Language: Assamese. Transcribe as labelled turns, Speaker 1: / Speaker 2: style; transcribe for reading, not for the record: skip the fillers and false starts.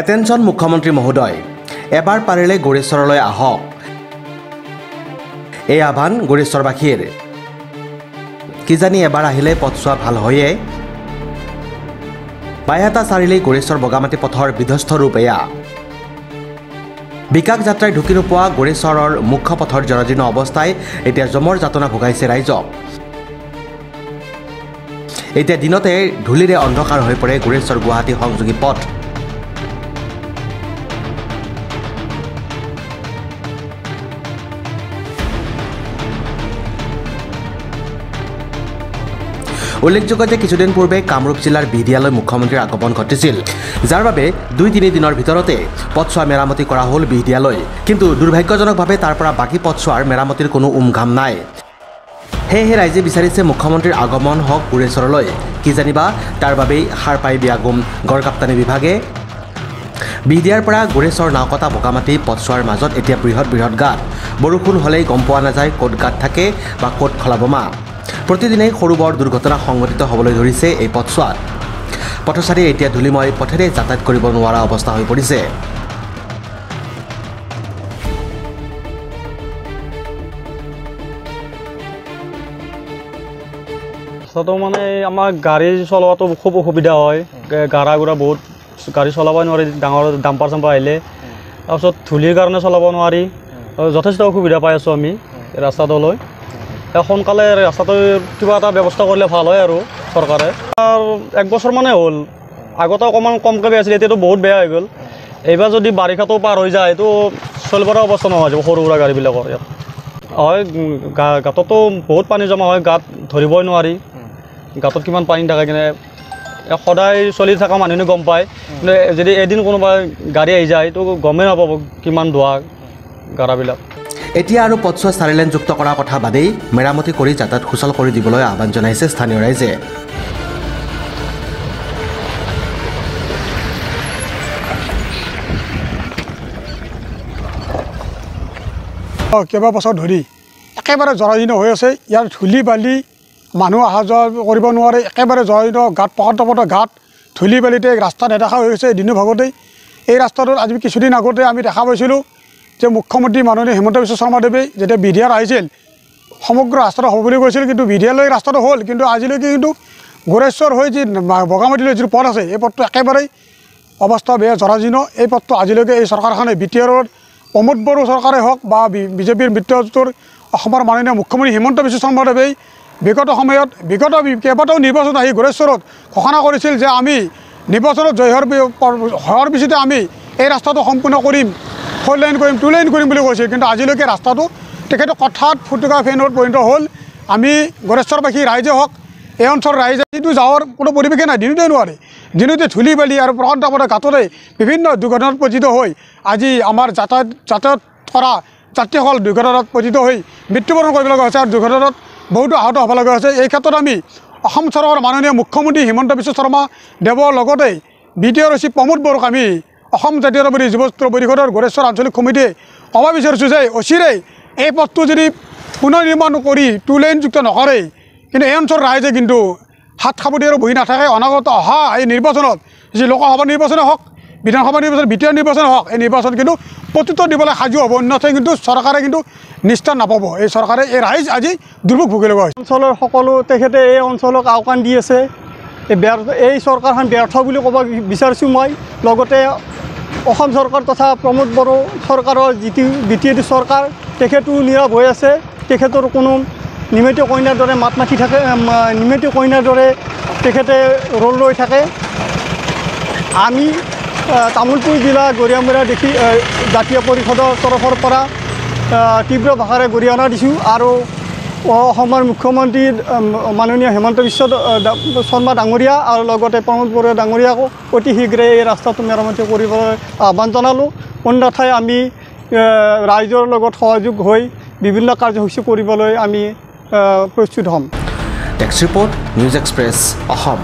Speaker 1: এটেনশ্যন মুখ্যমন্ত্ৰী মহোদয়, এবাৰ পাৰিলে গৌৰেশ্বৰলৈ আহক। এই আহ্বান গৌৰেশ্বৰবাসীৰ। কিজানি এবাৰ আহিলে পথছোৱা ভাল হয়ে। বাইহাটা চাৰিআলি গৌৰেশ্বৰ বগামাটি পথৰ বিধ্বস্ত ৰূপ এয়া। বিকাশ যাত্ৰাই ঢুকি নোপোৱা গৌৰেশ্বৰৰ মুখ্য পথৰ জৰাজীৰ্ণ অৱস্থাই এতিয়া জমৰ যাতনা ভোগাইছে ৰাইজক। এতিয়া দিনতে ধূলিৰে অন্ধকাৰ হৈ পৰে গৌৰেশ্বৰ গুৱাহাটী সংযোগী পথ। উল্লেখযোগ্য যে কিছুদিন পূৰ্বে কামৰূপ জিলাৰ বিহদিয়ালৈ মুখ্যমন্ত্ৰীৰ আগমন ঘটিছিল, যাৰ বাবে ২-৩ দিনৰ ভিতৰতে পথছোৱা মেৰামতি কৰা হ'ল বিহদিয়ালৈ। কিন্তু দুৰ্ভাগ্যজনকভাৱে তাৰ পৰা বাকী পথছোৱাৰ মেৰামতিৰ কোনো উমঘাম নাই। সেয়েহে ৰাইজে বিচাৰিছে মুখ্যমন্ত্ৰীৰ আগমন হওক গৌৰেশ্বৰলৈ। কি জানিবা তাৰ বাবেই সাৰ পাই বিয়াগুম গড়কাপ্তানি বিভাগে। বিহদিয়াৰ পৰা গৌৰেশ্বৰ নাওকটা বগামাটি পথছোৱাৰ মাজত এতিয়া বৃহৎ বৃহৎ গাঁত। বৰষুণ হ'লেই গম পোৱা নাযায় ক'ত গাঁত থাকে বা ক'ত খলাবমা। প্ৰতিদিনেই সৰু বৰ দুৰ্ঘটনা সংঘটিত হ'বলৈ ধৰিছে এই পথছোৱাত। পথচাৰীয়ে এতিয়া ধূলিময় পথেৰে যাতায়াত কৰিব নোৱাৰা অৱস্থা হৈ পৰিছে।
Speaker 2: মানে আমাৰ গাড়ী চলোৱাটো খুব অসুবিধা হয়। গাড়া গুড়া বহুত গাড়ী চলাব নোৱাৰি, ডাঙৰ ডাম্পাৰ চাম্পাৰ আহিলে। তাৰপিছত ধূলিৰ কাৰণে চলাব নোৱাৰি, যথেষ্ট অসুবিধা পাই আছোঁ আমি ৰাস্তাটোলৈ। সোনকালে ৰাস্তাটো কিবা এটা ব্যৱস্থা কৰিলে ভাল হয় আৰু চৰকাৰে। 1 বছৰমানে হ'ল, আগতে অকণমান কমকৈ বেয়া আছিল, এতিয়াতো বহুত বেয়া হৈ গ'ল। এইবাৰ যদি বাৰিষাটো পাৰ হৈ যায় এইটো চলিবৰ অৱস্থা নোহোৱা যাব সৰু সুৰা গাড়ীবিলাকৰ। ইয়াত হয় গাঁততো বহুত পানী জমা হয়, গাঁত ধৰিবই নোৱাৰি গাঁতত কিমান পানী থাকে। কিনে সদায় চলি থকা মানুহে গম পায়, কিন্তু যদি এদিন কোনোবা গাড়ী আহি যায় তো গমেই নাপাব কিমান ধোৱা গাড়াবিলাক।
Speaker 1: এতিয়া আৰু পথছোৱা 4 লেনযুক্ত কৰাৰ কথা বাদেই মেৰামতি কৰি যাতায়াত সুচল কৰি দিবলৈ আহ্বান জনাইছে স্থানীয় ৰাইজে।
Speaker 3: কেইবাবছৰ ধৰি একেবাৰে জৰাজীৰ্ণ হৈ আছে। ইয়াৰ ধূলি বালি মানুহ অহা যোৱা কৰিব নোৱাৰে। একেবাৰে জৰাজীৰ্ণ গাঁত, পকত গাঁত, ধূলি বালিতে ৰাস্তা নেদেখা হৈ গৈছে দিনৰ ভাগতেই। এই ৰাস্তাটোত আজি কিছুদিন আগতে আমি দেখা পাইছিলোঁ যে মুখ্যমন্ত্ৰী মাননীয় হিমন্ত বিশ্ব শৰ্মাদেৱে যেতিয়া বিহদিয়াত আহিছিল সমগ্ৰ ৰাস্তাটো হ'ব বুলি কৈছিল, কিন্তু বিহদিয়ালৈ ৰাস্তাটো হ'ল, কিন্তু আজিলৈকে কিন্তু গৌৰেশ্বৰ হৈ যি বগামাটিলৈ যিটো পথ আছে এই পথটো একেবাৰেই অৱস্থা বেয়া, জৰাজীৰ্ণ। এই পথটো আজিলৈকে এই চৰকাৰখনে BTR প্ৰমোদ বড়ো চৰকাৰে হওক বা বিজেপিৰ মিত্ৰজোঁটৰ অসমৰ মাননীয় মুখ্যমন্ত্ৰী হিমন্ত বিশ্ব শৰ্মাদেৱে বিগত সময়ত কেইবাটাও নিৰ্বাচন আহি গৌৰেশ্বৰত ঘোষণা কৰিছিল যে আমি নিৰ্বাচনত জয় হোৱাৰ পিছতে আমি এই ৰাস্তাটো সম্পূৰ্ণ কৰিম, 4 লেন কৰিম, 2 লেন কৰিম বুলি কৈছিল। কিন্তু আজিলৈকে ৰাস্তাটো তেখেতৰ কথাত ফুটুকা ফেনত পৰিণত হ'ল। আমি গৌৰেশ্বৰবাসী ৰাইজে হওক, এই অঞ্চলৰ ৰাইজে কিন্তু যাৱাৰ কোনো পৰিৱেশে নাই, দিনতে নোৱাৰে। দিনতে ধূলি বালি আৰু প্ৰকাণ্ড গাঁতৰে বিভিন্ন দুৰ্ঘটনাত পতিত হৈ আজি আমাৰ যাতায়াত কৰা যাত্ৰীসকল দুৰ্ঘটনাত পতিত হৈ মৃত্যুবৰণ কৰিব লগা হৈছে আৰু দুৰ্ঘটনাত বহুতো আহত হ'ব লগা হৈছে। এই ক্ষেত্ৰত আমি অসম চৰকাৰৰ মাননীয় মুখ্যমন্ত্ৰী হিমন্ত বিশ্ব শৰ্মা দেৱৰ লগতে BTR চিফ প্ৰমোদ বড়োক আমি অসম জাতীয়তাবাদী যুৱ ছাত্ৰ পৰিষদৰ গৌৰেশ্বৰ আঞ্চলিক সমিতিয়ে ক'ব বিচাৰিছোঁ যে অচিৰেই এই পথটো যদি পুনৰ নিৰ্মাণ কৰি 2 লেনযুক্ত নকৰে, কিন্তু এই অঞ্চলৰ ৰাইজে কিন্তু হাত সাৱটি আৰু বহি নাথাকে। অনাগত অহা এই নিৰ্বাচনত যি লোকসভা নিৰ্বাচনে হওক, বিধানসভা নিৰ্বাচন, BTR নিৰ্বাচন হওক, এই নিৰ্বাচন কিন্তু প্ৰত্যুত্তৰ দিবলৈ সাজু হ'ব, অন্যথাই কিন্তু চৰকাৰে কিন্তু নিষ্ঠা নাপাব। এই চৰকাৰে এই ৰাইজ আজি দুৰ্ভোগ ভুগি লগা হৈছে।
Speaker 2: অঞ্চলৰ সকলো তেখেতে এই অঞ্চলক আওকাণ দি আছে। এই চৰকাৰখন ব্যৰ্থ বুলি ক'ব বিচাৰিছোঁ মই। লগতে অসম চৰকাৰ তথা প্ৰমোদ বড়ো চৰকাৰৰ যিটো BTR চৰকাৰ তেখেতো নীৰৱ হৈ আছে। তেখেতৰ কোনো নিমিত কইনাৰ দৰে মাত মাতি থাকে, নিমিত কইনাৰ দৰে তেখেতে ৰোল লৈ থাকে। আমি তামোলপুৰ জিলা গৰিয়ামৰা জাতীয় পৰিষদৰ তৰফৰ পৰা তীব্ৰ ভাষাৰে গৰিহণা দিছোঁ আৰু অসমৰ মুখ্যমন্ত্ৰী মাননীয় হিমন্ত বিশ্ব শৰ্মা ডাঙৰীয়া আৰু লগতে প্ৰমোদ বড়ো ডাঙৰীয়াকো অতি শীঘ্ৰে এই ৰাস্তাটো মেৰামতি কৰিবলৈ আহ্বান জনালোঁ। অন্যথাই আমি ৰাইজৰ লগত সহযোগ হৈ বিভিন্ন কাৰ্যসূচী কৰিবলৈ আমি প্ৰস্তুত হ'ম।
Speaker 1: Text report, news express, Assam.